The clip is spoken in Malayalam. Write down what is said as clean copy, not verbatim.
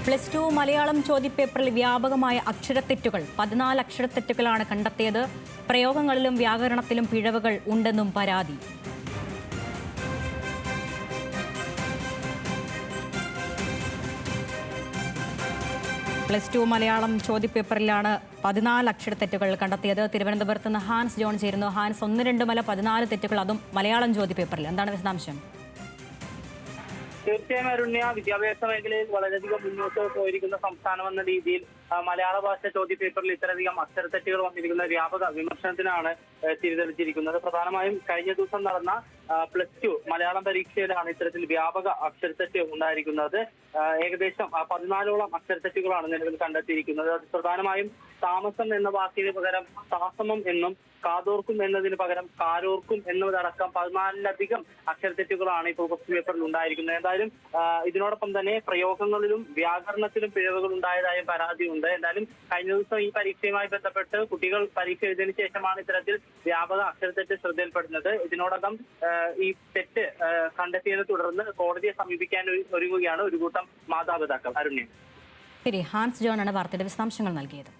+2 മലയാളം ചോദ്യപേപ്പറിൽ വ്യാപകമായ അക്ഷരത്തെറ്റുകൾ 14 അക്ഷരത്തെറ്റുകളാണ് കണ്ടെത്തിയത്. പ്രയോഗങ്ങളിലും വ്യാകരണത്തിലും പിഴവുകൾ ഉണ്ടെന്നും പരാതി. +2 മലയാളം ചോദ്യപേപ്പറിലാണ് 14 അക്ഷരത്തെറ്റുകൾ കണ്ടെത്തിയത്. തിരുവനന്തപുരത്ത് നിന്ന് ഹാൻസ് ജോൺ ചേരുന്നു. ഹാൻസ്, 1-2 14 തെറ്റുകൾ, അതും മലയാളം ചോദ്യപേപ്പറിൽ. എന്താണ് വിശദാംശം? തീർച്ചയായും അരുണ്യ, വിദ്യാഭ്യാസ മേഖലയിൽ വളരെയധികം മുന്നോട്ട് പോയിരിക്കുന്ന സംസ്ഥാനം എന്ന രീതിയിൽ മലയാള ഭാഷ ചോദ്യപേപ്പറിൽ ഇത്തരധികം അക്ഷരത്തെറ്റുകൾ വന്നിരിക്കുന്ന വ്യാപക വിമർശനത്തിനാണ് തിരിതെളിച്ചിരിക്കുന്നത്. പ്രധാനമായും കഴിഞ്ഞ ദിവസം നടന്ന +2 മലയാളം പരീക്ഷയിലാണ് ഇത്തരത്തിൽ വ്യാപക അക്ഷരത്തെറ്റ് ഉണ്ടായിരിക്കുന്നത്. ഏകദേശം 14ഓളം അക്ഷരത്തെറ്റുകളാണ് നിലവിൽ കണ്ടെത്തിയിരിക്കുന്നത്. അത് പ്രധാനമായും താമസം എന്ന വാക്കിന് പകരം താസമം എന്നും കാതോർക്കും എന്നതിന് പകരം കാരോർക്കും എന്നതടക്കം 14ലധികം അക്ഷരത്തെറ്റുകളാണ് ഇപ്പോൾ ക്വസ്റ്റ്യൻ പേപ്പറിൽ ഉണ്ടായിരിക്കുന്നത്. എന്തായാലും ഇതിനോടൊപ്പം തന്നെ പ്രയോഗങ്ങളിലും വ്യാകരണത്തിലും പിഴവുകൾ ഉണ്ടായതായും പരാതിയുണ്ട്. എന്തായാലും കഴിഞ്ഞ ദിവസം ഈ പരീക്ഷയുമായി ബന്ധപ്പെട്ട് കുട്ടികൾ പരീക്ഷ എഴുതിയതിനു ശേഷമാണ് ഇത്തരത്തിൽ വ്യാപക അക്ഷരത്തെറ്റ് ശ്രദ്ധയിൽപ്പെടുന്നത്. ഇതിനോടകം ഈ തെറ്റ് കണ്ടെത്തിയതിനെ തുടർന്ന് കോടതിയെ സമീപിക്കാൻ ഒരുങ്ങുകയാണ് ഒരു കൂട്ടം മാതാപിതാക്കൾ. അരുണ്യ, ഹാൻസ് ജോൺ ആണ് വാർത്തയുടെ വിശദാംശങ്ങൾ നൽകിയത്.